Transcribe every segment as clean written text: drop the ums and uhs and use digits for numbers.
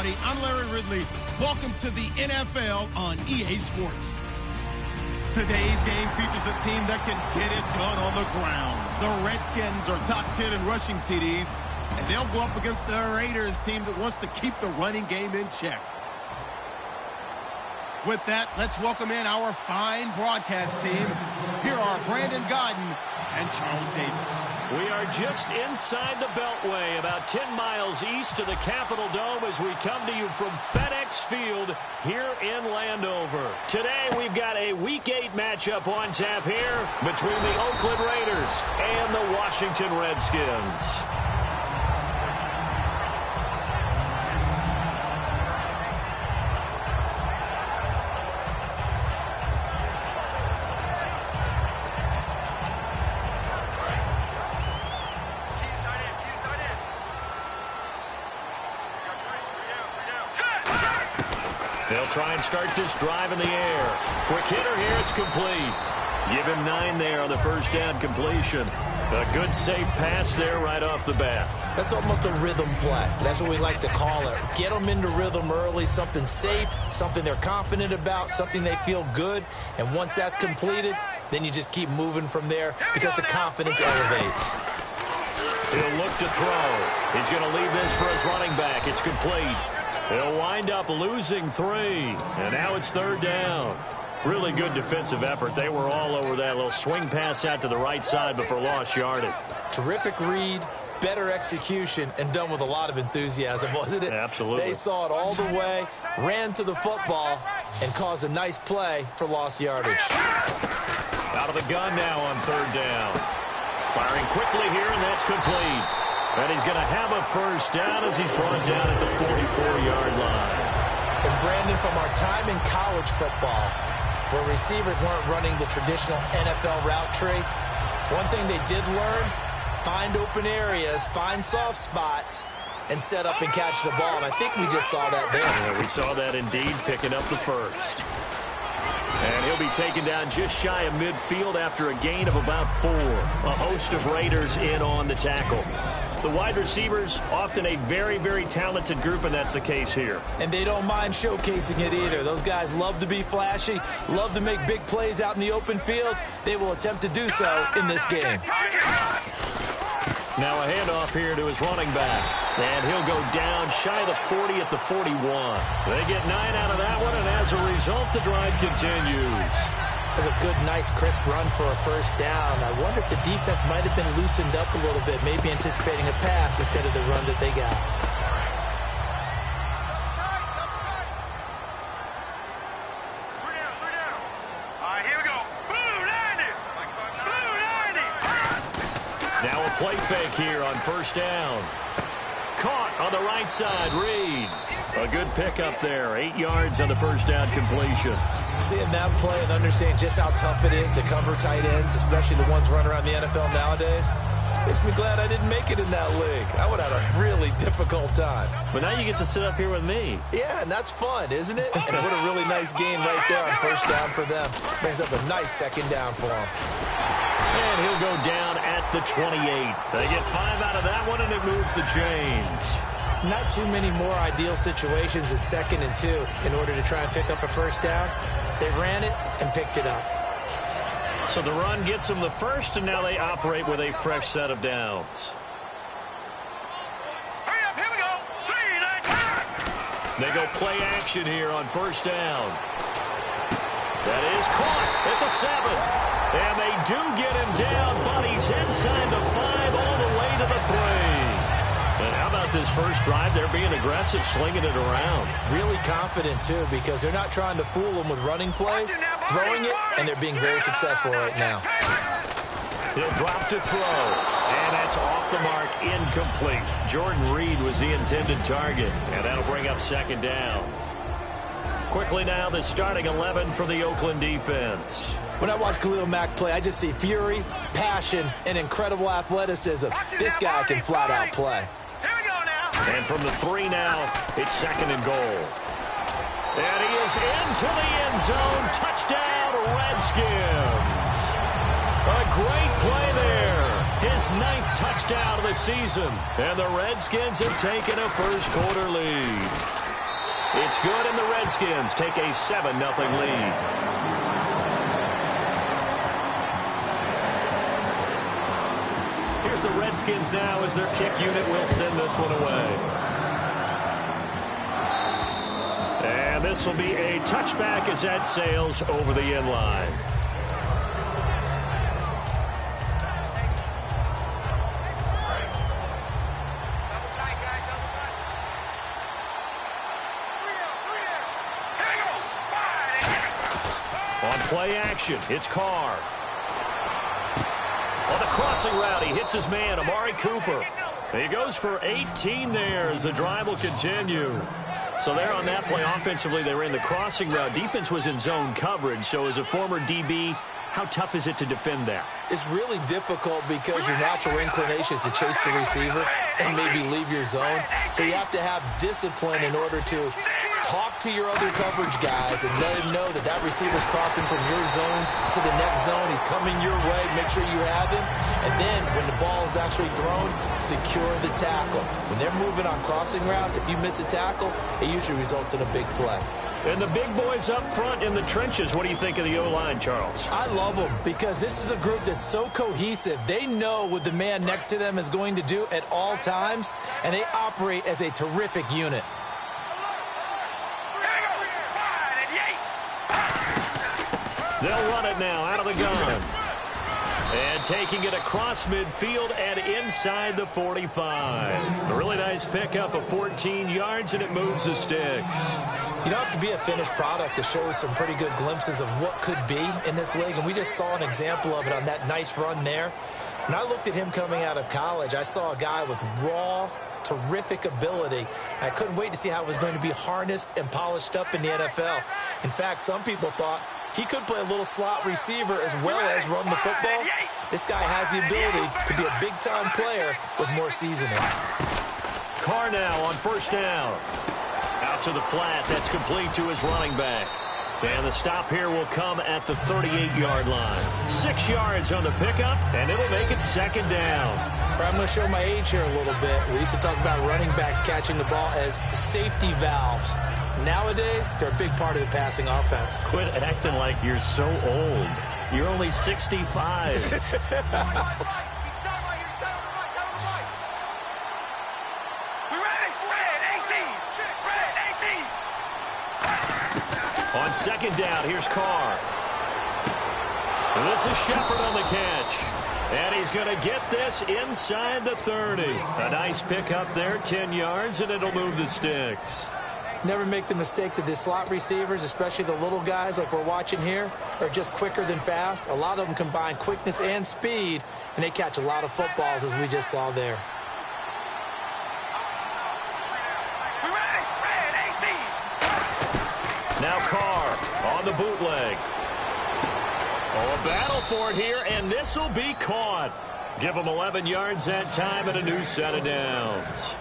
everybody. I'm Larry Ridley. Welcome to the NFL on EA Sports. Today's game features a team that can get it done on the ground. The Redskins are top 10 in rushing TDs, and they'll go up against the Raiders team that wants to keep the running game in check. With that, let's welcome in our fine broadcast team. Here are Brandon Godden and Charles Davis. We are just inside the Beltway, about 10 miles east of the Capitol Dome as we come to you from FedEx Field here in Landover. Today we've got a Week 8 matchup on tap here between the Oakland Raiders and the Washington Redskins. They'll try and start this drive in the air. Quick hitter here, it's complete. Give him 9 there on the first down completion. A good safe pass there right off the bat. That's almost a rhythm play. That's what we like to call it. Get them into rhythm early, something safe, something they're confident about, something they feel good. And once that's completed, then you just keep moving from there because the confidence elevates. He'll look to throw. He's going to leave this for his running back. It's complete. They'll wind up losing 3, and now it's 3rd down. Really good defensive effort. They were all over that little swing pass out to the right side, but for lost yardage. Terrific read, better execution, and done with a lot of enthusiasm, wasn't it? Absolutely. They saw it all the way, ran to the football, and caused a nice play for lost yardage. Out of the gun now on 3rd down. Firing quickly here, and that's complete. And he's going to have a first down as he's brought down at the 44-yard line. And Brandon, from our time in college football, where receivers weren't running the traditional NFL route tree, one thing they did learn, find open areas, find soft spots, and set up and catch the ball. And I think we just saw that there. Yeah, we saw that indeed, picking up the first. And he'll be taken down just shy of midfield after a gain of about 4. A host of Raiders in on the tackle. The wide receivers, often a very, very talented group, and that's the case here. And they don't mind showcasing it either. Those guys love to be flashy, love to make big plays out in the open field. They will attempt to do so in this game. Now a handoff here to his running back. And he'll go down shy of the 40 at the 41. They get 9 out of that one, and as a result, the drive continues. That's a good, nice, crisp run for a first down. I wonder if the defense might have been loosened up a little bit, maybe anticipating a pass instead of the run that they got. All right, here we go. Blue 90. Blue 90. Now a play fake here on first down. Caught on the right side, Reed. A good pickup there, 8 yards on the first down completion. Seeing that play and understanding just how tough it is to cover tight ends, especially the ones running around the NFL nowadays, makes me glad I didn't make it in that league. I would have had a really difficult time. But now you get to sit up here with me. Yeah, and that's fun, isn't it? And what a really nice gain right there on first down for them. Brings up a nice second down for them. And he'll go down at the 28. They get 5 out of that one, and it moves the chains. Not too many more ideal situations at 2nd and 2 in order to try and pick up a first down. They ran it and picked it up. So the run gets them the first, and now they operate with a fresh set of downs. Hurry up, here we go. 3, 9, 10. They go play action here on first down. That is caught at the 7. And they do get him down, but he's inside the 5 all the way to the 3. And how about this first drive? They're being aggressive, slinging it around. Really confident, too, because they're not trying to fool them with running plays, throwing it, and they're being very successful right now. He'll drop to throw, and that's off the mark, incomplete. Jordan Reed was the intended target, and that'll bring up 2nd down. Quickly now, the starting 11 for the Oakland defense. When I watch Khalil Mack play, I just see fury, passion, and incredible athleticism. This guy can flat-out play. And from the 3 now, it's 2nd and goal. And he is into the end zone. Touchdown, Redskins. A great play there. His 9th touchdown of the season. And the Redskins have taken a first quarter lead. It's good, and the Redskins take a 7-0 lead. Here's the Redskins now as their kick unit will send this one away. And this will be a touchback as that sails over the end line. On play action, it's Carr. On the crossing route, he hits his man, Amari Cooper. He goes for 18 there as the drive will continue. So there on that play, offensively, they were in the crossing route. Defense was in zone coverage, so as a former DB, how tough is it to defend that? It's really difficult because your natural inclination is to chase the receiver and maybe leave your zone. So you have to have discipline in order to talk to your other coverage guys and let them know that that receiver's crossing from your zone to the next zone. He's coming your way. Make sure you have him. And then when the ball is actually thrown, secure the tackle. When they're moving on crossing routes, if you miss a tackle, it usually results in a big play. And the big boys up front in the trenches, what do you think of the O-line, Charles? I love them because this is a group that's so cohesive. They know what the man next to them is going to do at all times, and they operate as a terrific unit. They'll run it now out of the gun. And taking it across midfield and inside the 45. A really nice pickup of 14 yards, and it moves the sticks. You don't have to be a finished product to show some pretty good glimpses of what could be in this league, and we just saw an example of it on that nice run there. When I looked at him coming out of college, I saw a guy with raw, terrific ability. I couldn't wait to see how it was going to be harnessed and polished up in the NFL. In fact, some people thought he could play a little slot receiver as well as run the football. This guy has the ability to be a big-time player with more seasoning. Carr now on first down. Out to the flat. That's complete to his running back. And the stop here will come at the 38-yard line. 6 yards on the pickup, and it'll make it second down. I'm going to show my age here a little bit. We used to talk about running backs catching the ball as safety valves. Nowadays, they're a big part of the passing offense. Quit acting like you're so old. You're only 65. On second down, here's Carr. And this is Shepard on the catch. And he's going to get this inside the 30. A nice pickup there, 10 yards, and it'll move the sticks. Never make the mistake that the slot receivers, especially the little guys like we're watching here, are just quicker than fast. A lot of them combine quickness and speed, and they catch a lot of footballs, as we just saw there. Now Carr on the bootleg. Oh, a battle for it here, and this will be caught. Give them 11 yards that time and a new set of downs.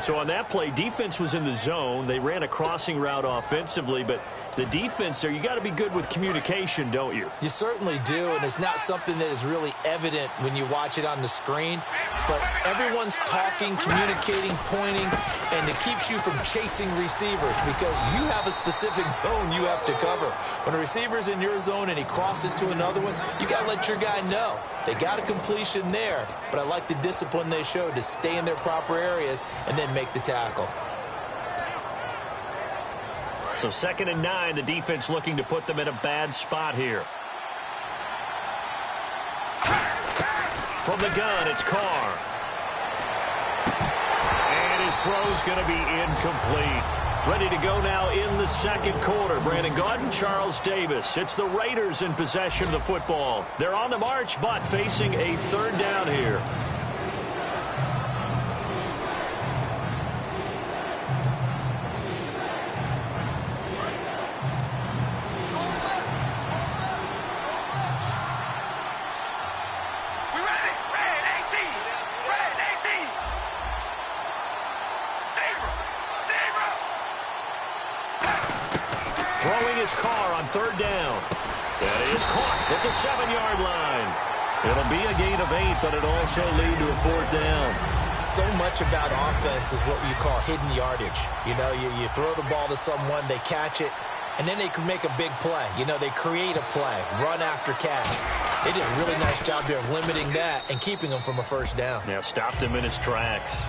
So on that play, defense was in the zone. They ran a crossing route offensively, but the defense there, you got to be good with communication, don't you? You certainly do, and it's not something that is really evident when you watch it on the screen. But everyone's talking, communicating, pointing, and it keeps you from chasing receivers because you have a specific zone you have to cover. When a receiver's in your zone and he crosses to another one, you got to let your guy know. They got a completion there, but I like the discipline they showed to stay in their proper areas and then make the tackle. So 2nd and 9, the defense looking to put them in a bad spot here. From the gun, it's Carr. And his throw's going to be incomplete. Ready to go now in the second quarter. Brandon Gaudin, Charles Davis. It's the Raiders in possession of the football. They're on the march, but facing a third down here. Throwing his Carr on third down. That is caught at the 7-yard line. It'll be a gain of 8, but it'll also lead to a fourth down. So much about offense is what you call hidden yardage. You know, you throw the ball to someone, they catch it, and then they can make a big play. You know, they create a play, run after catch. They did a really nice job there of limiting that and keeping him from a first down. Yeah, stopped him in his tracks.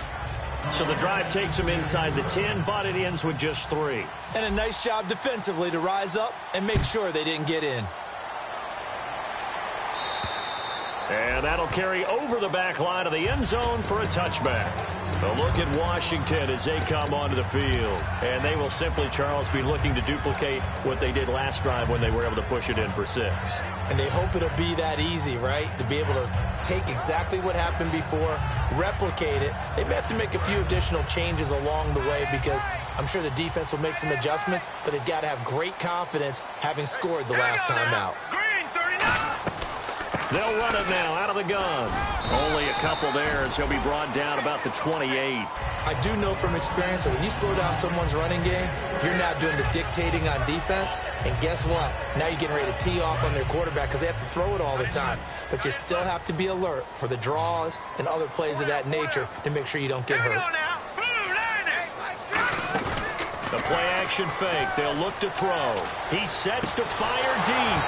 So the drive takes him inside the 10, but it ends with just 3. And a nice job defensively to rise up and make sure they didn't get in. And that'll carry over the back line of the end zone for a touchback. A look at Washington as they come onto the field. And they will simply, Charles, be looking to duplicate what they did last drive when they were able to push it in for 6. And they hope it'll be that easy, right? To be able to take exactly what happened before, replicate it. They may have to make a few additional changes along the way because I'm sure the defense will make some adjustments, but they've got to have great confidence having scored the last time out. They'll run it now out of the gun. Only a couple there as he'll be brought down about the 28. I do know from experience that when you slow down someone's running game, you're now doing the dictating on defense. And guess what? Now you're getting ready to tee off on their quarterback because they have to throw it all the time. But you still have to be alert for the draws and other plays of that nature to make sure you don't get hurt. The play-action fake. They'll look to throw. He sets to fire deep.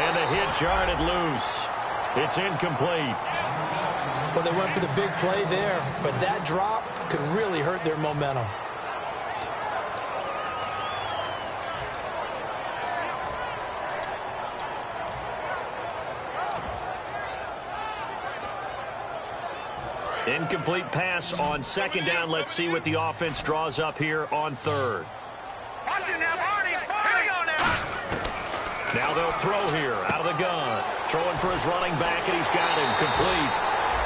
And the hit jarred it loose. It's incomplete. Well, they went for the big play there, but that drop could really hurt their momentum. Incomplete pass on second down. Let's see what the offense draws up here on third. Watch it now, Barney. Here we go now. Now they'll throw here out of the gun. Throwing for his running back, and he's got him complete.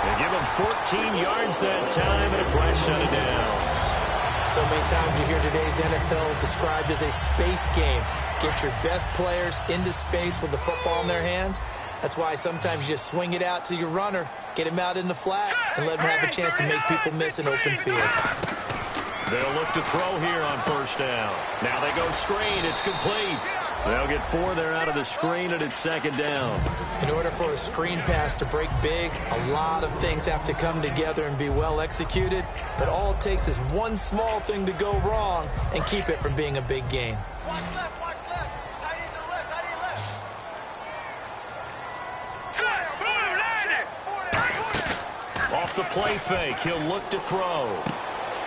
They give him 14 yards that time and a fresh set of downs. So many times you hear today's NFL described as a space game. Get your best players into space with the football in their hands. That's why sometimes you just swing it out to your runner, get him out in the flat, and let him have a chance to make people miss an open field. They'll look to throw here on first down. Now they go screen. It's complete. They'll get 4 there out of the screen, and it's second down. In order for a screen pass to break big, a lot of things have to come together and be well executed. But all it takes is one small thing to go wrong and keep it from being a big gain. Watch left, watch left. Tight end to the left, tight end left. Off the play fake, he'll look to throw.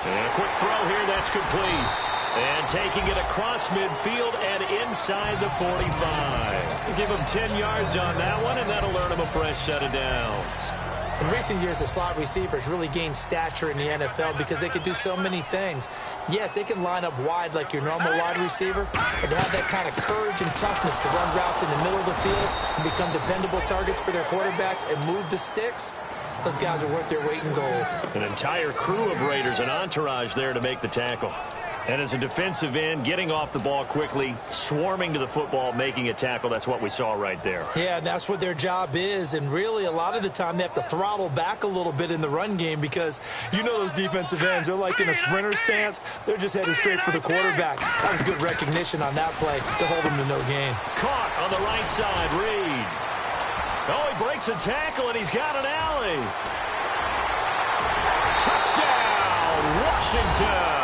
And a quick throw here, that's complete. And taking it across midfield and inside the 45. Give him 10 yards on that one, and that'll earn him a fresh set of downs. In recent years, the slot receivers really gained stature in the NFL because they could do so many things. Yes, they can line up wide like your normal wide receiver, but to have that kind of courage and toughness to run routes in the middle of the field and become dependable targets for their quarterbacks and move the sticks, those guys are worth their weight in gold. An entire crew of Raiders, an entourage there to make the tackle. And as a defensive end, getting off the ball quickly, swarming to the football, making a tackle, that's what we saw right there. Yeah, and that's what their job is. And really, a lot of the time, they have to throttle back a little bit in the run game because you know those defensive ends, they're like in a sprinter stance. They're just headed straight for the quarterback. That was good recognition on that play to hold them to no gain. Caught on the right side, Reed. Oh, he breaks a tackle, and he's got an alley. Touchdown, Washington.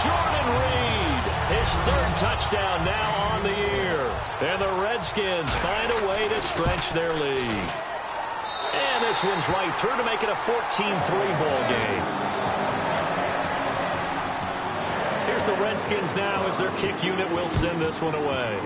Jordan Reed, his third touchdown now on the year. And the Redskins find a way to stretch their lead. And this one's right through to make it a 14-3 ball game. Here's the Redskins now as their kick unit will send this one away.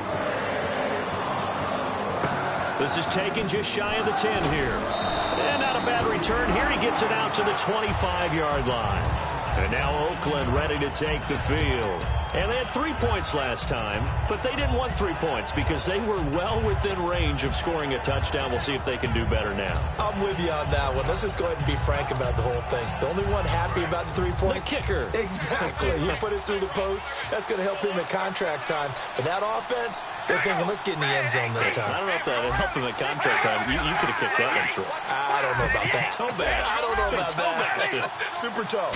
This is taken just shy of the 10 here. And not a bad return here. He gets it out to the 25-yard line. And now Oakland ready to take the field. And they had 3 points last time, but they didn't want 3 points because they were well within range of scoring a touchdown. We'll see if they can do better now. I'm with you on that one. Let's just go ahead and be frank about the whole thing. The only one happy about the 3-point? The kicker. Exactly. You put it through the post. That's going to help him at contract time. But that offense, they're thinking, let's get in the end zone this time. I don't know if that helped him at contract time. You could have kicked that one through. I don't know about that. Toe bash. I don't know about Toe that. Super toe.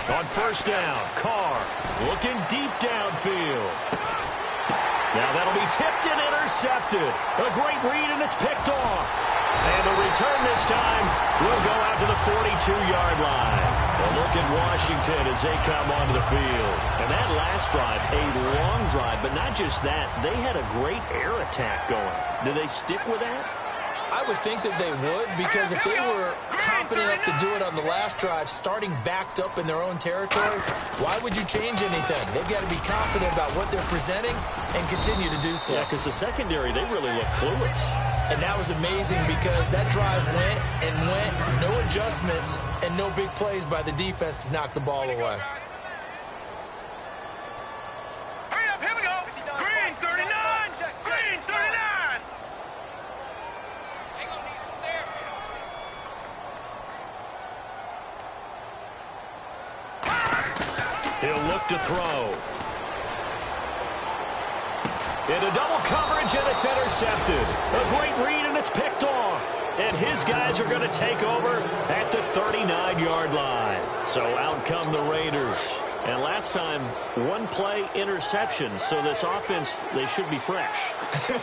On first down, Carr looking deep downfield. Now that'll be tipped and intercepted. A great read, and it's picked off. And the return this time will go out to the 42-yard line. A look at Washington as they come onto the field. And that last drive, a long drive, but not just that. They had a great air attack going. Do they stick with that? I would think that they would, because if they were confident enough to do it on the last drive, starting backed up in their own territory, why would you change anything? They've got to be confident about what they're presenting and continue to do so. Yeah, because the secondary, they really look clueless. And that was amazing because that drive went and went, no adjustments, and no big plays by the defense to knock the ball away. Hurry up, here we go. Green 39. Green 39. He'll look to throw. Into double coverage, and it's intercepted. A great read, and it's picked off. And his guys are going to take over at the 39-yard line. So out come the Raiders. And last time, one play interception. So this offense, they should be fresh.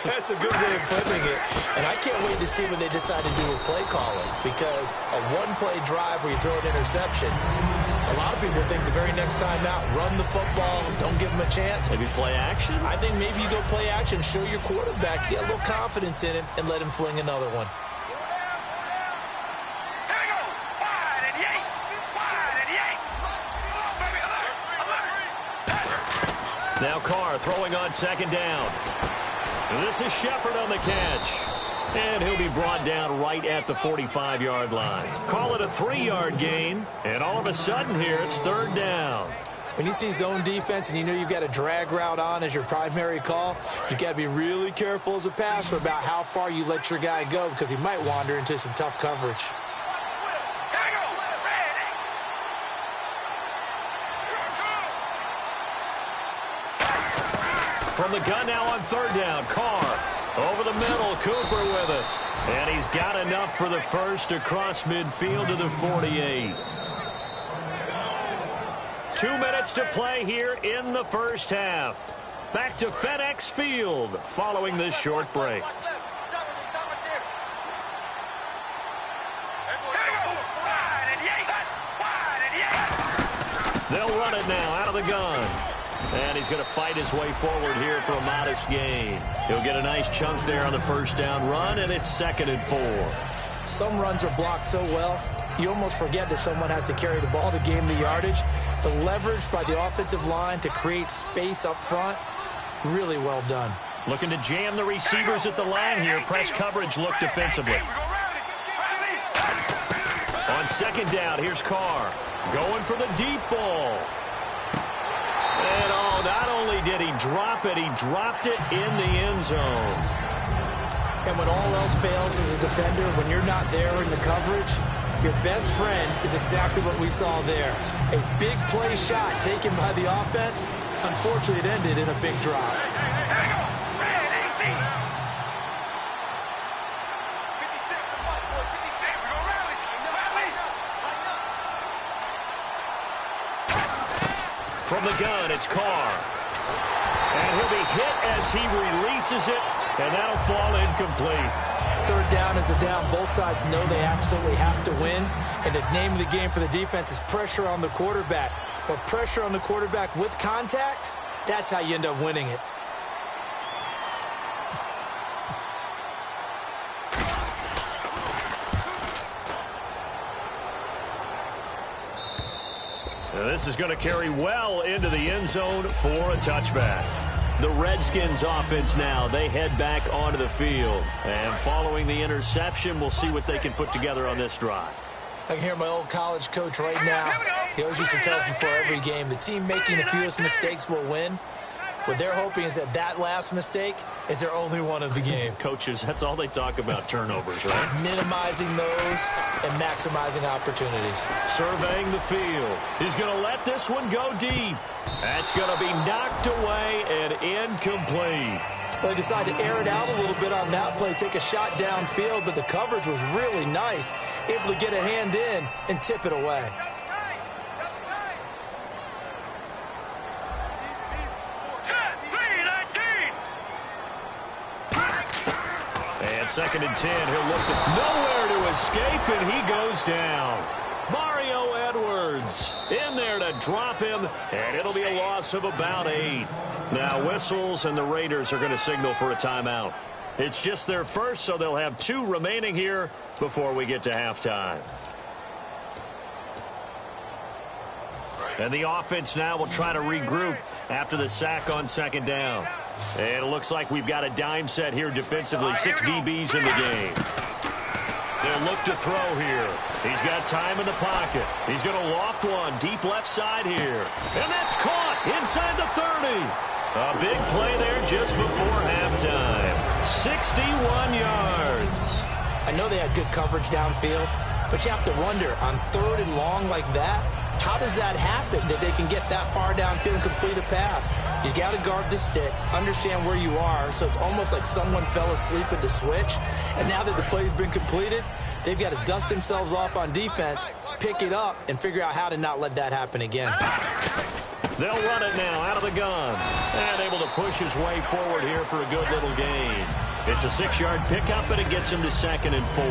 That's a good way of putting it. And I can't wait to see what they decide to do with play calling, because a one-play drive where you throw an interception, a lot of people think the very next time out, run the football, don't give them a chance. Maybe play action? I think maybe you go play action, show your quarterback, get a little confidence in him, and let him fling another one. Here we go. Wide and yank. Wide and yank. Come on, baby. Alert. Now Carr throwing on second down. And this is Shepard on the catch. And he'll be brought down right at the 45-yard line. Call it a 3-yard gain. And all of a sudden here, it's third down. When you see zone defense and you know you've got a drag route on as your primary call, you've got to be really careful as a passer about how far you let your guy go, because he might wander into some tough coverage. Here we go. Ready. From the gun now on third down, Carr. Over the middle, Cooper with it. And he's got enough for the first across midfield to the 48. 2 minutes to play here in the first half. Back to FedEx Field following this short break. Watch left. Stop it there. Here we go. Wide and yank. Wide and yank. They'll run it now out of the gun. And he's going to fight his way forward here for a modest gain. He'll get a nice chunk there on the first down run, and it's 2nd and 4. Some runs are blocked so well, you almost forget that someone has to carry the ball to gain the yardage. The leverage by the offensive line to create space up front, really well done. Looking to jam the receivers at the line here. Press coverage look defensively. On second down, here's Carr. Going for the deep ball. And not only did he drop it, he dropped it in the end zone. And when all else fails as a defender, when you're not there in the coverage, your best friend is exactly what we saw there. A big play shot taken by the offense. Unfortunately, it ended in a big drop. From the gun, it's Carr. And he'll be hit as he releases it, and that'll fall incomplete. Third down is the down. Both sides know they absolutely have to win. And the name of the game for the defense is pressure on the quarterback. But pressure on the quarterback with contact, that's how you end up winning it. Now this is going to carry well into the end zone for a touchback. The Redskins offense now, they head back onto the field. And following the interception, we'll see what they can put together on this drive. I can hear my old college coach right now. He always used to tell us before every game, the team making the fewest mistakes will win. What they're hoping is that last mistake is their only one of the game. Coaches, that's all they talk about, turnovers, right? Minimizing those and maximizing opportunities. Surveying the field. He's going to let this one go deep. That's going to be knocked away and incomplete. Well, they decided to air it out a little bit on that play, take a shot downfield, but the coverage was really nice. Able to get a hand in and tip it away. 2nd and 10. He'll look nowhere to escape, and he goes down. Mario Edwards in there to drop him, and it'll be a loss of about 8. Now whistles, and the Raiders are going to signal for a timeout. It's just their first, so they'll have 2 remaining here before we get to halftime. And the offense now will try to regroup after the sack on 2nd down. And it looks like we've got a dime set here defensively. 6 DBs in the game. They'll look to throw here. He's got time in the pocket. He's going to loft one deep left side here. And that's caught inside the 30. A big play there just before halftime. 61 yards. I know they had good coverage downfield, but you have to wonder, on 3rd and long like that, how does that happen that they can get that far downfield and complete a pass? You got to guard the sticks, understand where you are, so it's almost like someone fell asleep at the switch, and now that the play's been completed, they've got to dust themselves off on defense, pick it up, and figure out how to not let that happen again. They'll run it now out of the gun, and able to push his way forward here for a good little gain. It's a 6-yard pickup, and it gets him to 2nd and 4.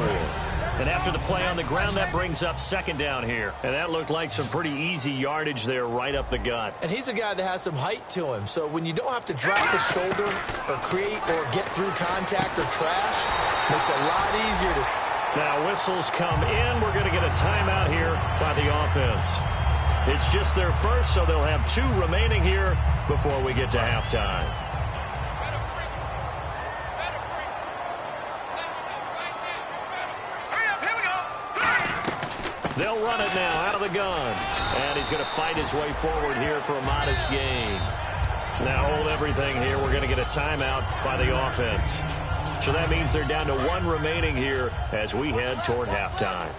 And after the play on the ground, that brings up 2nd down here. And that looked like some pretty easy yardage there right up the gut. And he's a guy that has some height to him. So when you don't have to drop his shoulder or create or get through contact or trash, makes it a lot easier to... Now whistles come in. We're going to get a timeout here by the offense. It's just their first, so they'll have 2 remaining here before we get to halftime. They'll run it now out of the gun. And he's going to fight his way forward here for a modest gain. Now hold everything here. We're going to get a timeout by the offense. So that means they're down to 1 remaining here as we head toward halftime.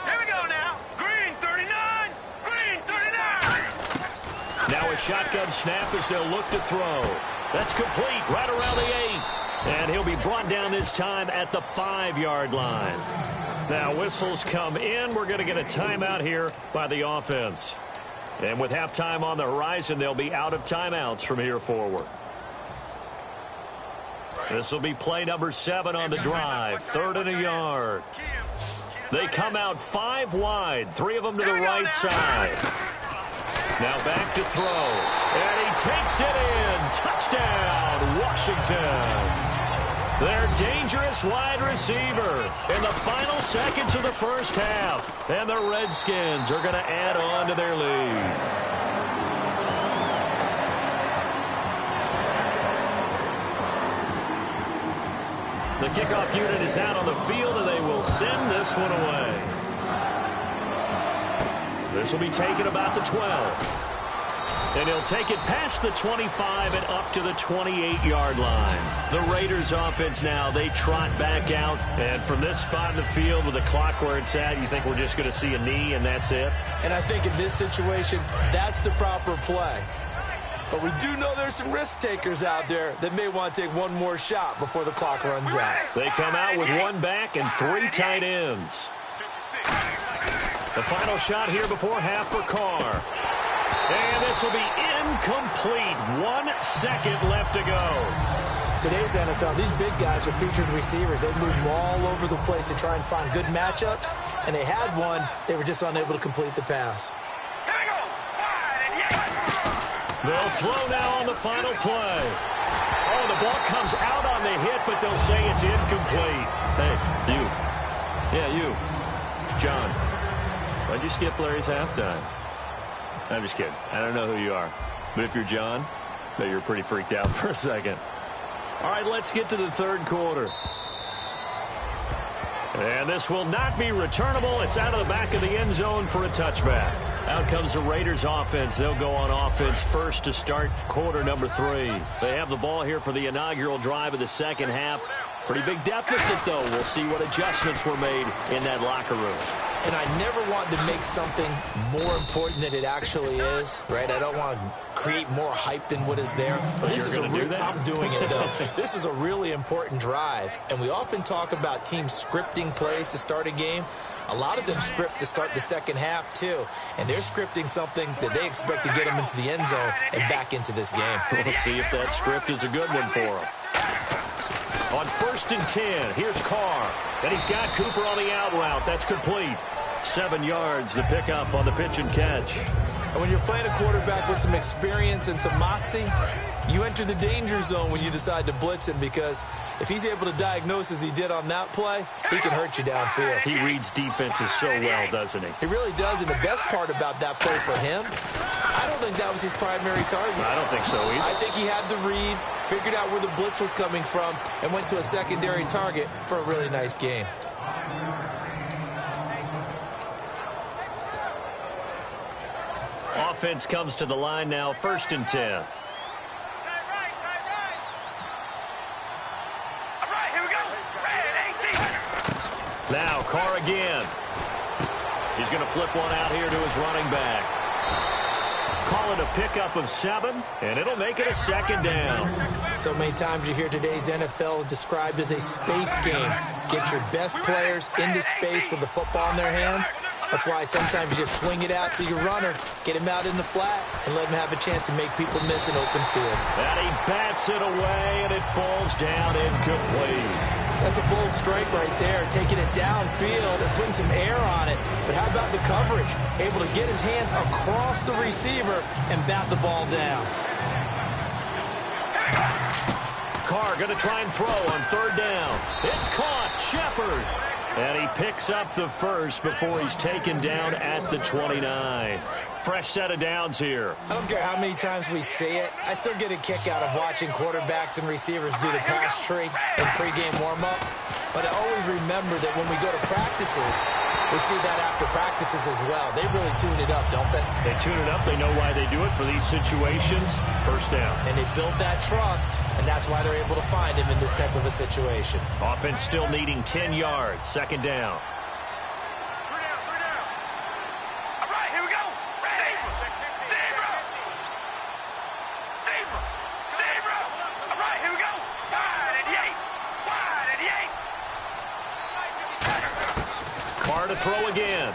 Here we go now. Green 39. Green 39. Now a shotgun snap as they'll look to throw. That's complete right around the 8. And he'll be brought down this time at the 5-yard line. Now whistles come in. We're going to get a timeout here by the offense. And with halftime on the horizon, they'll be out of timeouts from here forward. This will be play number 7 on the drive. 3rd and a yard. They come out 5 wide. 3 of them to the right side. Now back to throw. And he takes it in. Touchdown, Washington. Their dangerous wide receiver in the final seconds of the first half. And the Redskins are going to add on to their lead. The kickoff unit is out on the field, and they will send this one away. This will be taken about the 12. And he'll take it past the 25 and up to the 28-yard line. The Raiders offense now, they trot back out. And from this spot in the field with the clock where it's at, you think we're just going to see a knee and that's it? And I think in this situation, that's the proper play. But we do know there's some risk takers out there that may want to take one more shot before the clock runs out. They come out with 1 back and 3 tight ends. The final shot here before half for Carr. And this will be incomplete. 1 second left to go. Today's NFL, these big guys are featured receivers. They move all over the place to try and find good matchups. And they had one. They were just unable to complete the pass. Here we go. Wide and yank. They'll throw now on the final play. Oh, the ball comes out on the hit, but they'll say it's incomplete. Hey, you. Yeah, you. John, why'd you skip Larry's halftime? I'm just kidding. I don't know who you are. But if you're John, bet you're pretty freaked out for a second. All right, let's get to the 3rd quarter. And this will not be returnable. It's out of the back of the end zone for a touchback. Out comes the Raiders offense. They'll go on offense first to start quarter number 3. They have the ball here for the inaugural drive of the second half. Pretty big deficit, though. We'll see what adjustments were made in that locker room. And I never want to make something more important than it actually is, right? I don't want to create more hype than what is there. But this is I'm doing it, though. This is a really important drive. And we often talk about teams scripting plays to start a game. A lot of them script to start the second half, too. And they're scripting something that they expect to get them into the end zone and back into this game. We'll see if that script is a good one for them. On 1st and 10, here's Carr. And he's got Cooper on the out route. That's complete. 7 yards, the pickup on the pitch and catch. And when you're playing a quarterback with some experience and some moxie, you enter the danger zone when you decide to blitz him, because if he's able to diagnose as he did on that play, he can hurt you downfield. He reads defenses so well, doesn't he? He really does, and the best part about that play for him, I don't think that was his primary target. I don't think so either. I think he had the read, figured out where the blitz was coming from, and went to a secondary target for a really nice game. Offense comes to the line now, 1st and 10. Now Carr again. He's going to flip one out here to his running back. Call it a pickup of 7, and it'll make it a 2nd down. So many times you hear today's NFL described as a space game. Get your best players into space with the football in their hands. That's why sometimes you just swing it out to your runner, get him out in the flat, and let him have a chance to make people miss an open field. And he bats it away, and it falls down incomplete. That's a bold strike right there, taking it downfield and putting some air on it. But how about the coverage? Able to get his hands across the receiver and bat the ball down. Carr going to try and throw on 3rd down. It's caught. Shepard. And he picks up the first before he's taken down at the 29. Fresh set of downs here. I don't care how many times we see it. I still get a kick out of watching quarterbacks and receivers do the pass tree in pregame warm-up. But I always remember that when we go to practices, we see that after practices as well. They really tune it up, don't they? They tune it up. They know why they do it for these situations. 1st down. And they build that trust, and that's why they're able to find him in this type of a situation. Offense still needing 10 yards. 2nd down. To throw again.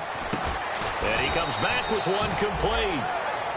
And he comes back with one complete.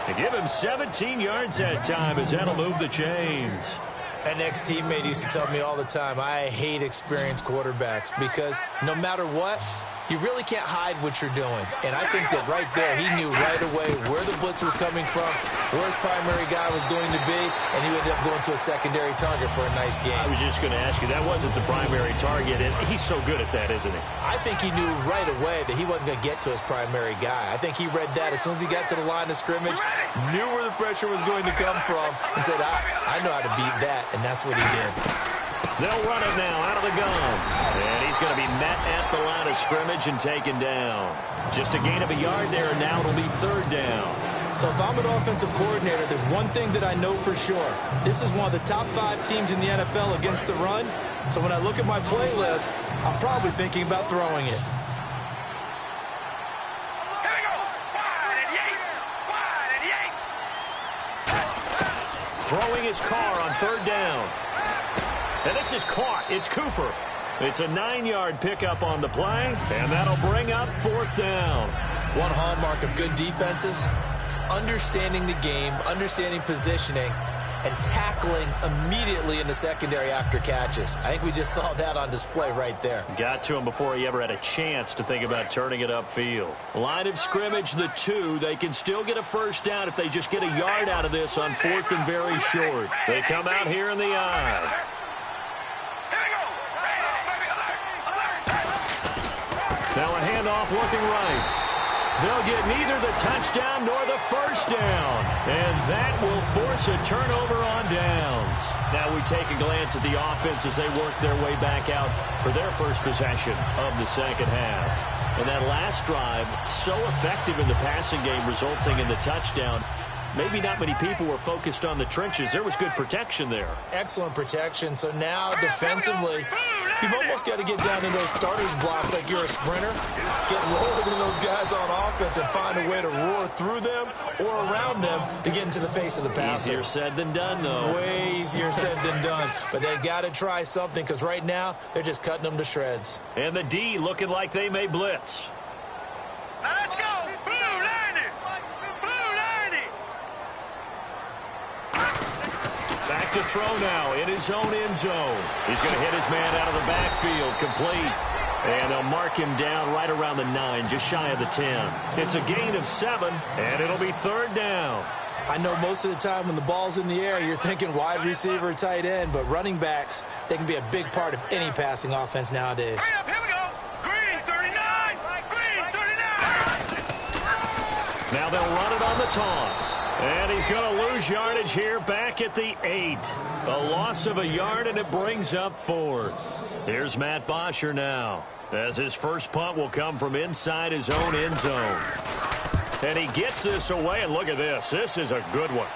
And give him 17 yards that time, as that'll move the chains. An ex-teammate used to tell me all the time, I hate experienced quarterbacks, because no matter what, you really can't hide what you're doing. And I think that right there, he knew right away where the blitz was coming from, where his primary guy was going to be, and he ended up going to a secondary target for a nice game. I was just going to ask you, that wasn't the primary target, and he's so good at that, isn't he? I think he knew right away that he wasn't going to get to his primary guy. I think he read that as soon as he got to the line of scrimmage, knew where the pressure was going to come from, and said, I know how to beat that, and that's what he did. They'll run it now out of the gun. And he's going to be met at the line of scrimmage and taken down. Just a gain of a yard there, and now it'll be 3rd down. So if I'm an offensive coordinator, there's one thing that I know for sure. This is one of the top 5 teams in the NFL against the run. So when I look at my playlist, I'm probably thinking about throwing it. Throwing his Carr on 3rd down. And this is caught. It's Cooper. It's a 9-yard pickup on the play, and that'll bring up 4th down. One hallmark of good defenses is understanding the game, understanding positioning, and tackling immediately in the secondary after catches. I think we just saw that on display right there. Got to him before he ever had a chance to think about turning it upfield. Line of scrimmage, the 2. They can still get a 1st down if they just get a yard out of this on 4th and very short. They come out here in the eye. Now a handoff looking right. They'll get neither the touchdown nor the 1st down. And that will force a turnover on downs. Now we take a glance at the offense as they work their way back out for their first possession of the 2nd half. And that last drive, so effective in the passing game, resulting in the touchdown. Maybe not many people were focused on the trenches. There was good protection there. Excellent protection. So now defensively, you've almost got to get down in those starters blocks like you're a sprinter. Get lower than those guys on offense and find a way to roar through them or around them to get into the face of the passer. Easier said than done, though. Way easier said than done. But they've got to try something, because right now they're just cutting them to shreds. And the D looking like they may blitz. back to throw now in his own end zone. He's going to hit his man out of the backfield, complete. And they'll mark him down right around the 9, just shy of the 10. It's a gain of 7, and it'll be 3rd down. I know most of the time when the ball's in the air, you're thinking wide receiver, tight end, but running backs, they can be a big part of any passing offense nowadays. Hurry up, here we go. Green 39. Green 39. Now they'll run it on the toss. And he's going to lose yardage here back at the 8. A loss of a yard, and it brings up 4th. Here's Matt Bosher now, as his first punt will come from inside his own end zone. And he gets this away, and look at this. This is a good one.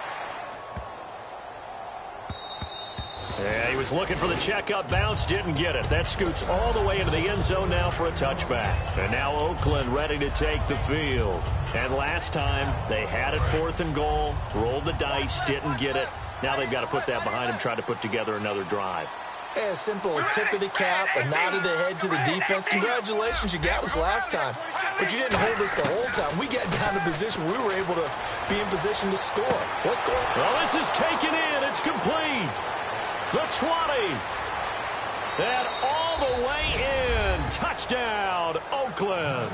Yeah, he was looking for the checkup bounce, didn't get it. That scoots all the way into the end zone now for a touchback. And now Oakland ready to take the field. And last time, they had it 4th and goal, rolled the dice, didn't get it. Now they've got to put that behind them, try to put together another drive. Yeah, a simple tip of the cap, a nod of the head to the defense. Congratulations, you got us last time. But you didn't hold us the whole time. We got down to position. We were able to be in position to score. Let's go. Well, this is taken in. It's complete. The 20. And all the way in. Touchdown, Oakland.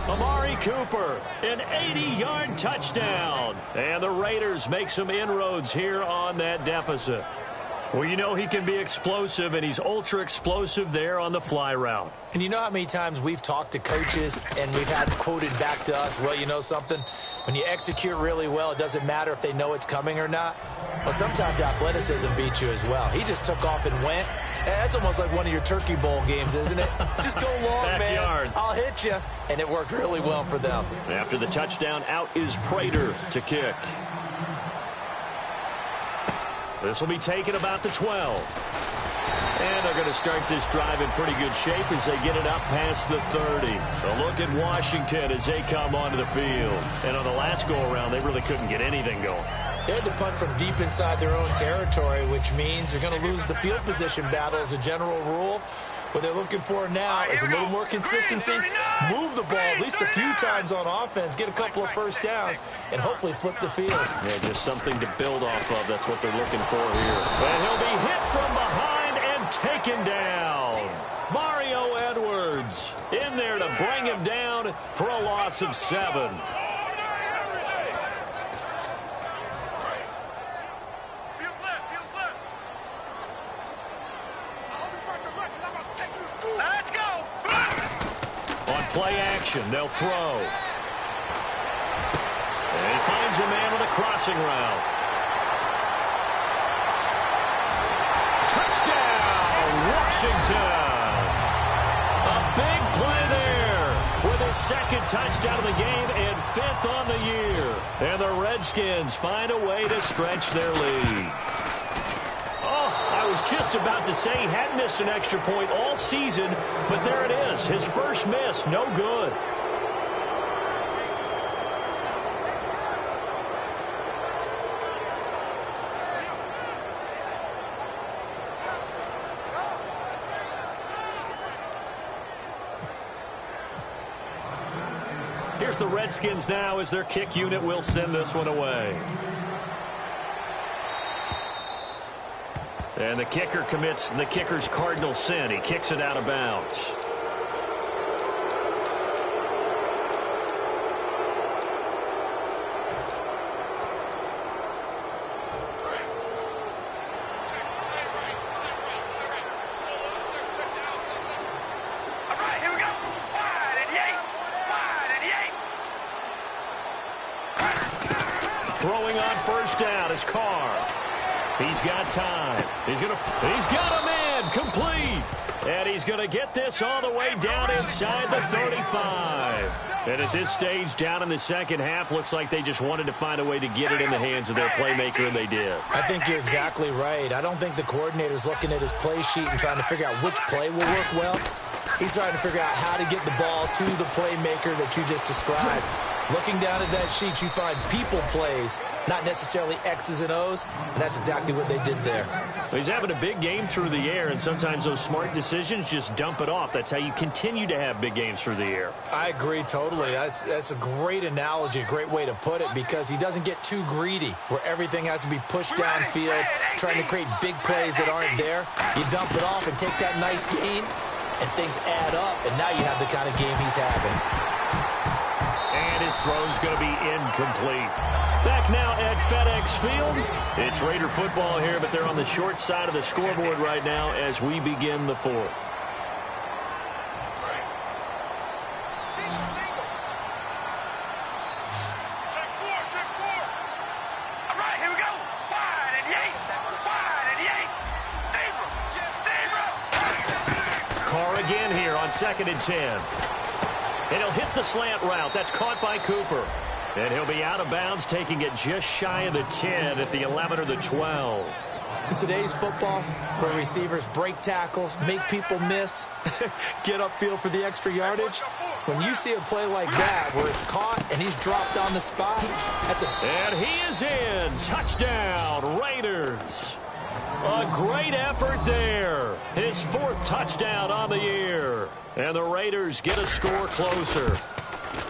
Amari Cooper, an 80-yard touchdown. And the Raiders make some inroads here on that deficit. Well, you know he can be explosive, and he's ultra-explosive there on the fly route. And you know how many times we've talked to coaches and we've had quoted back to us, well, you know something? When you execute really well, it doesn't matter if they know it's coming or not. Well, sometimes athleticism beats you as well. He just took off and went. That's almost like one of your Turkey Bowl games, isn't it? Just go long, Backyard. man. I'll hit you. And it worked really well for them. After the touchdown, out is Prater to kick. This will be taken about the 12. And they're going to start this drive in pretty good shape as they get it up past the 30. A look at Washington as they come onto the field. And on the last go-around, they really couldn't get anything going. They had to punt from deep inside their own territory, which means they're going to lose the field position battle as a general rule. What they're looking for now is a little more consistency, move the ball at least a few times on offense, get a couple of first downs, and hopefully flip the field. Yeah, just something to build off of. That's what they're looking for here. And he'll be hit from behind and taken down. Mario Edwards in there to bring him down for a loss of 7. Play action. They'll throw. And he finds a man with a crossing route. Touchdown, Washington. A big play there with his second touchdown of the game and 5th on the year. And the Redskins find a way to stretch their lead. I was just about to say he hadn't missed an extra point all season, but there it is. His first miss, no good. Here's the Redskins now as their kick unit will send this one away. And the kicker commits the kicker's cardinal sin. He kicks it out of bounds. All right, here we go. 5 and 8. Throwing on first down is Carr. He's got time. He's got a man complete. And he's going to get this all the way down inside the 35. And at this stage, down in the second half, looks like they just wanted to find a way to get it in the hands of their playmaker, and they did. I think you're exactly right. I don't think the coordinator's looking at his play sheet and trying to figure out which play will work well. He's trying to figure out how to get the ball to the playmaker that you just described. Looking down at that sheet, you find people plays, not necessarily X's and O's, and that's exactly what they did there. Well, he's having a big game through the air, and sometimes those smart decisions just dump it off. That's how you continue to have big games through the air. I agree totally. That's a great analogy, a great way to put it, because he doesn't get too greedy where everything has to be pushed downfield, trying to create big plays that aren't there. You dump it off and take that nice gain, and things add up, and now you have the kind of game he's having. And his throw's going to be incomplete. Back now at FedEx Field. It's Raider football here, but they're on the short side of the scoreboard right now as we begin the fourth. All right, here we go. Wide and yank. Wide and yank. Zebra. Carr again here on 2nd and 10. And he'll hit the slant route. That's caught by Cooper. And he'll be out of bounds, taking it just shy of the 10 at the 11 or the 12. In today's football, where receivers break tackles, make people miss, get upfield for the extra yardage, when you see a play like that where it's caught and he's dropped on the spot, that's a... And he is in. Touchdown, Raiders. A great effort there. His 4th touchdown on the year. And the Raiders get a score closer.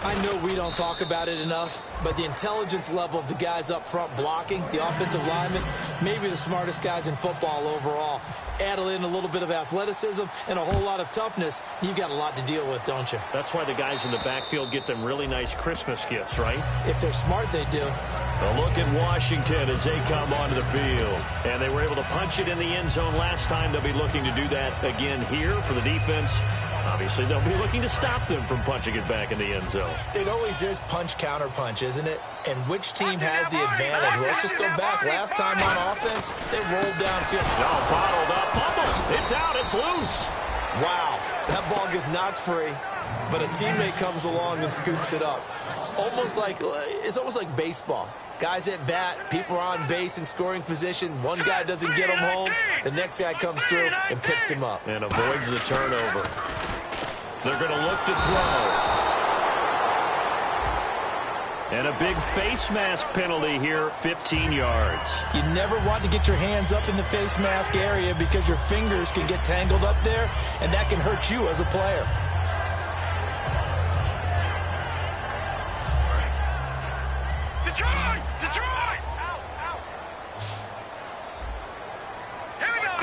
I know we don't talk about it enough, but the intelligence level of the guys up front blocking, the offensive linemen, maybe the smartest guys in football overall. Add in a little bit of athleticism and a whole lot of toughness, you've got a lot to deal with, don't you? That's why the guys in the backfield get them really nice Christmas gifts, right? If they're smart, they do. A look at Washington as they come onto the field. And they were able to punch it in the end zone last time. They'll be looking to do that again here for the defense. Obviously, they'll be looking to stop them from punching it back in the end zone. It always is punch, counter punch, isn't it? And which team has the advantage? Well, let's just go back. Last time on offense, they rolled downfield. Oh, bottled up. Fumble. It's out. It's loose. Wow. That ball gets knocked free, but a teammate comes along and scoops it up. It's almost like baseball. Guys at bat, people are on base in scoring position. One guy doesn't get him home. The next guy comes through and picks him up. And avoids the turnover. They're going to look to throw. And a big face mask penalty here, 15 yards. You never want to get your hands up in the face mask area because your fingers can get tangled up there, and that can hurt you as a player. Detroit! Detroit! Here we go.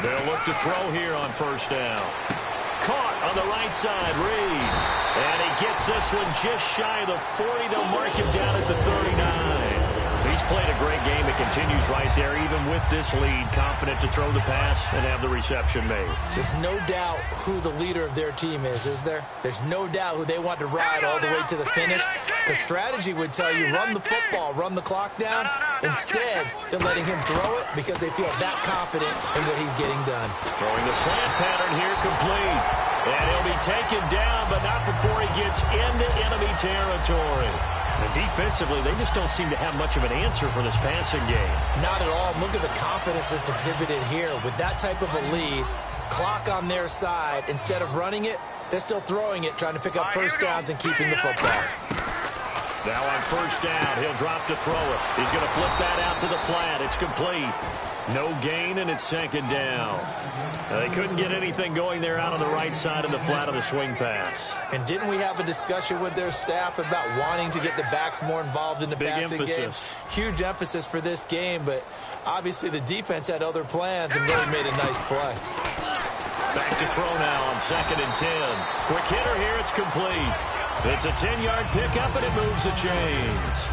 They'll look to throw here on 1st down. Caught on the right side, Reed. And he gets this one just shy of the 40. They'll mark him down at the 39. He's played a great game. It continues right there, even with this lead. Confident to throw the pass and have the reception made. There's no doubt who the leader of their team is there? There's no doubt who they want to ride all the way to the finish. The strategy would tell you, run the football, run the clock down. Instead, they're letting him throw it because they feel that confident in what he's getting done. Throwing the slant pattern here complete. And he'll be taken down, but not before he gets into enemy territory. And defensively, they just don't seem to have much of an answer for this passing game. Not at all. Look at the confidence that's exhibited here. With that type of a lead, clock on their side, instead of running it, they're still throwing it, trying to pick up 1st downs and keeping the football. Now on 1st down, he'll drop to throw it. He's going to flip that out to the flat. It's complete. No gain, and it's 2nd down. They couldn't get anything going there out on the right side of the flat of the swing pass. And didn't we have a discussion with their staff about wanting to get the backs more involved in the passing game? Huge emphasis for this game, but obviously the defense had other plans and really made a nice play. Back to throw now on 2nd and 10. Quick hitter here, it's complete. It's a 10-yard pickup, and it moves the chains.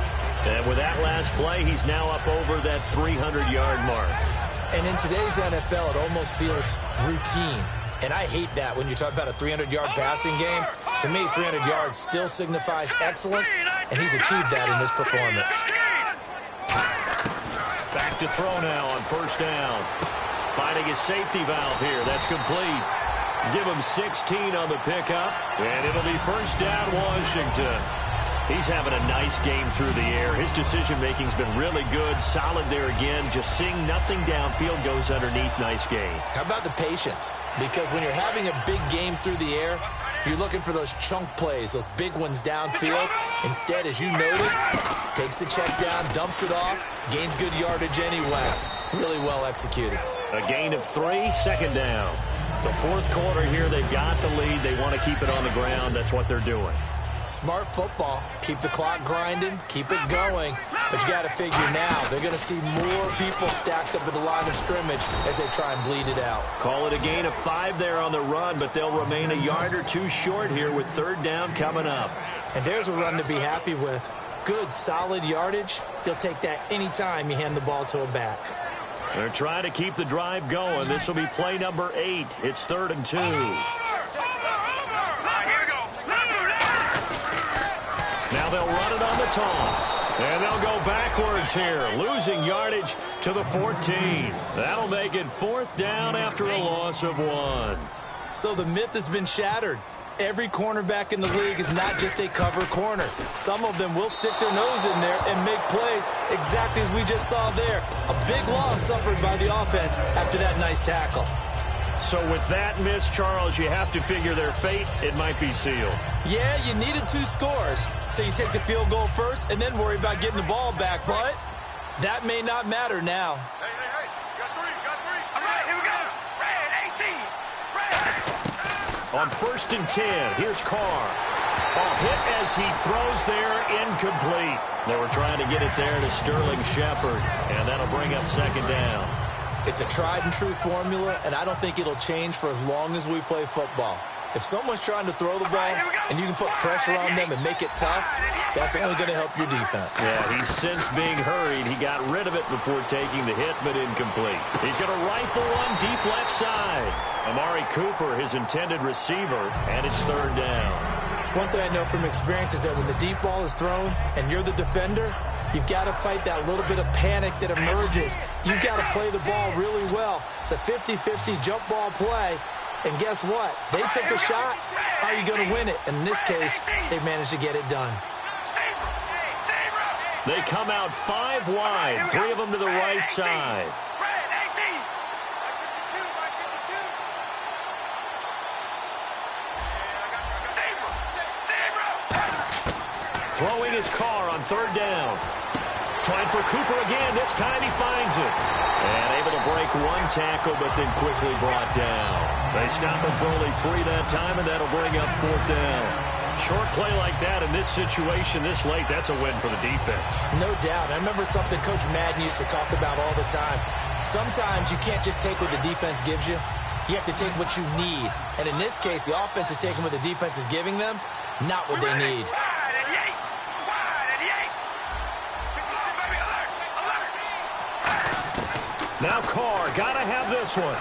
And with that last play, he's now up over that 300-yard mark. And in today's NFL, it almost feels routine. And I hate that when you talk about a 300-yard passing game. To me, 300 yards still signifies excellence, and he's achieved that in this performance. Back to throw now on 1st down. Finding his safety valve here. That's complete. Give him 16 on the pickup, and it'll be 1st down, Washington. He's having a nice game through the air. His decision-making's been really good. Solid there again. Just seeing nothing downfield, goes underneath. Nice game. How about the patience? Because when you're having a big game through the air, You're looking for those chunk plays, those big ones downfield. Instead, as you noted, takes the check down, dumps it off, gains good yardage anyway. Really well executed. A gain of 3, second down. The fourth quarter here, they've got the lead. They want to keep it on the ground. That's what they're doing. Smart football. Keep the clock grinding, keep it going. But you got to figure now, they're going to see more people stacked up at the line of scrimmage as they try and bleed it out. Call it a gain of 5 there on the run, but they'll remain a yard or 2 short here with third down coming up. And there's a run to be happy with. Good, solid yardage. He'll take that anytime you hand the ball to a back. They're trying to keep the drive going. This will be play number 8. It's 3rd and 2. Now they'll run it on the toss. And they'll go backwards here, losing yardage to the 14. That'll make it 4th down after a loss of 1. So the myth has been shattered. Every cornerback in the league is not just a cover corner. Some of them will stick their nose in there and make plays exactly as we just saw there. A big loss suffered by the offense after that nice tackle. So with that miss, Charles, you have to figure their fate. It might be sealed. Yeah, you needed 2 scores. So you take the field goal first and then worry about getting the ball back. But that may not matter now. Hey. Got three. All right, here we go. Red 18. Red. On 1st and 10, here's Carr. A hit as he throws there, incomplete. They were trying to get it there to Sterling Shepard, and that'll bring up 2nd down. It's a tried-and-true formula, and I don't think it'll change for as long as we play football. If someone's trying to throw the ball and you can put pressure on them and make it tough, that's only going to help your defense. Yeah, he's since being hurried. He got rid of it before taking the hit, but incomplete. He's going to rifle one deep left side. Amari Cooper, his intended receiver, and it's 3rd down. One thing I know from experience is that when the deep ball is thrown and you're the defender, you've got to fight that little bit of panic that emerges. You've got to play the ball really well. It's a 50-50 jump ball play. And guess what? They took a shot. How are you going to win it? And in this case, they managed to get it done. They come out 5 wide, 3 of them to the right side. Throwing his Carr on 3rd down. Trying for Cooper again. This time he finds it. And able to break 1 tackle, but then quickly brought down. They stop him for only 3 that time, and that'll bring up 4th down. Short play like that in this situation this late, that's a win for the defense. No doubt. I remember something Coach Madden used to talk about all the time. Sometimes you can't just take what the defense gives you. You have to take what you need. And in this case, the offense is taking what the defense is giving them, not what they need. Now Carr, gotta have this one.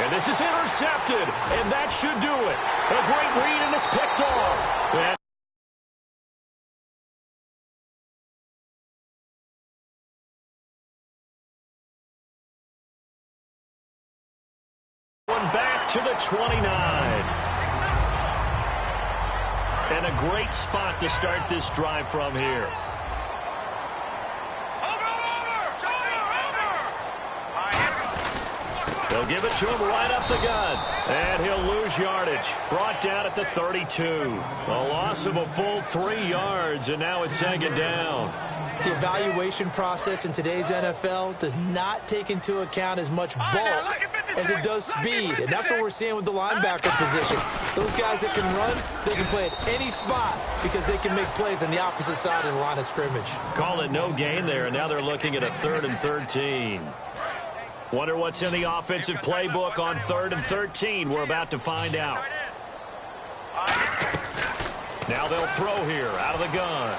And this is intercepted, and that should do it. A great read, and it's picked off. And one back to the 29. And a great spot to start this drive from here. They'll give it to him right up the gut. And he'll lose yardage. Brought down at the 32. A loss of a full 3 yards, and now it's 2nd down. The evaluation process in today's NFL does not take into account as much bulk as it does speed. And that's what we're seeing with the linebacker position. Those guys that can run, they can play at any spot because they can make plays on the opposite side of the line of scrimmage. Call it no gain there, and now they're looking at a 3rd and 13. Wonder what's in the offensive playbook on 3rd and 13. We're about to find out. Now they'll throw here out of the gun.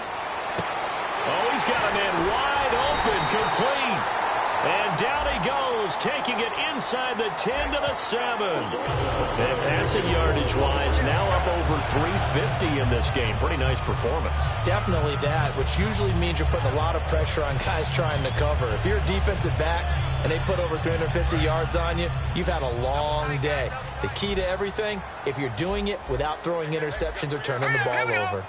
Oh, he's got a man wide open, complete. And down he goes, taking it inside the 10 to the 7. And passing yardage-wise, now up over 350 in this game. Pretty nice performance. Definitely that, which usually means you're putting a lot of pressure on guys trying to cover. If you're a defensive back and they put over 350 yards on you, you've had a long day. The key to everything, if you're doing it without throwing interceptions or turning the ball over.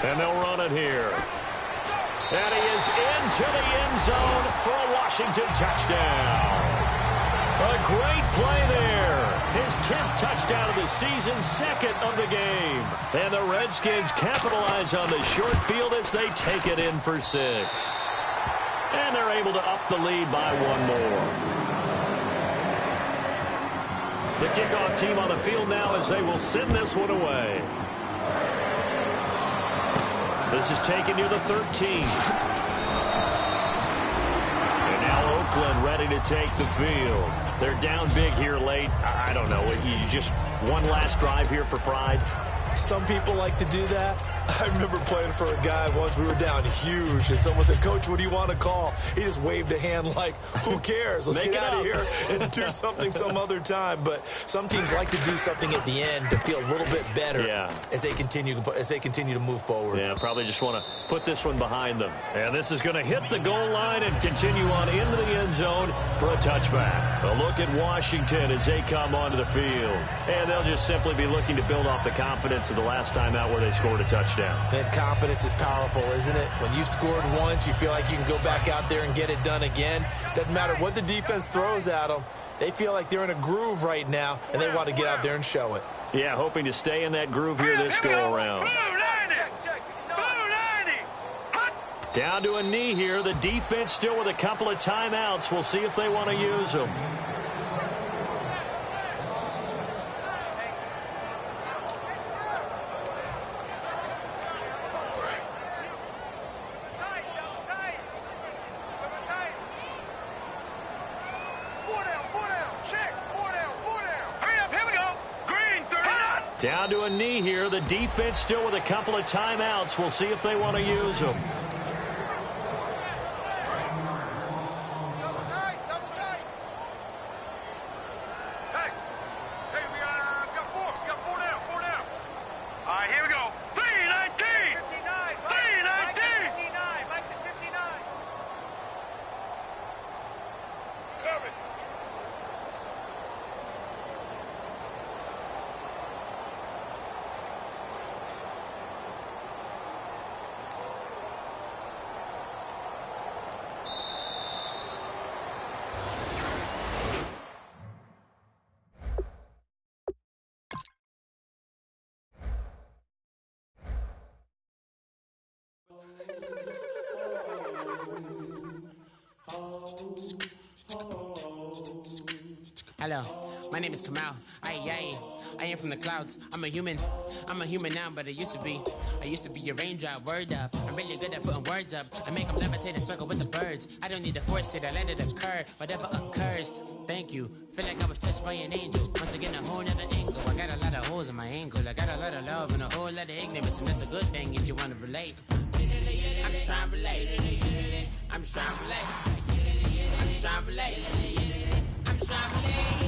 And they'll run it here. And he is into the end zone for a Washington touchdown. A great play there. His 10th touchdown of the season, 2nd of the game. And the Redskins capitalize on the short field as they take it in for 6. And they're able to up the lead by 1 more. The kickoff team on the field now as they will send this one away. This is taken near the 13. And now Oakland ready to take the field. They're down big here late. I don't know. You just one last drive here for pride? Some people like to do that. I remember playing for a guy once. We were down huge, and someone said, "Coach, what do you want to call?" He just waved a hand like, "Who cares? Let's get out of here and do something some other time." But some teams like to do something at the end to feel a little bit better as they continue to move forward. Yeah, probably just want to put this one behind them. And this is going to hit the goal line and continue on into the end zone for a touchback. A look at Washington as they come onto the field. And they'll just simply be looking to build off the confidence of the last time out where they scored a touchdown. And confidence is powerful, isn't it? When you've scored once, you feel like you can go back out there and get it done again. Doesn't matter what the defense throws at them. They feel like they're in a groove right now, and they want to get out there and show it. Yeah, hoping to stay in that groove here this go-around. Down to a knee here. The defense still with a couple of timeouts. We'll see if they want to use them. Down to a knee here. The defense still with a couple of timeouts. We'll see if they want to use them. Double tight. Hey, we got 4. We got 4 down. All right, here we go. 319. 319. Mike's at 59. Cover it. Hello, my name is Kamal. I am from the clouds. I'm a human now, but I used to be a raindrop. Word up, I'm really good at putting words up. I make them levitate and circle with the birds. I don't need to force it, I let it occur. Whatever occurs, thank you. Feel like I was touched by an angel. Once again, a whole nother angle. I got a lot of holes in my angle. I got a lot of love and a whole lot of ignorance, and that's a good thing if you want to relate. I'm just trying to relate. I'm just trying to relate. I'm just trying to relate. I'm just trying to relate.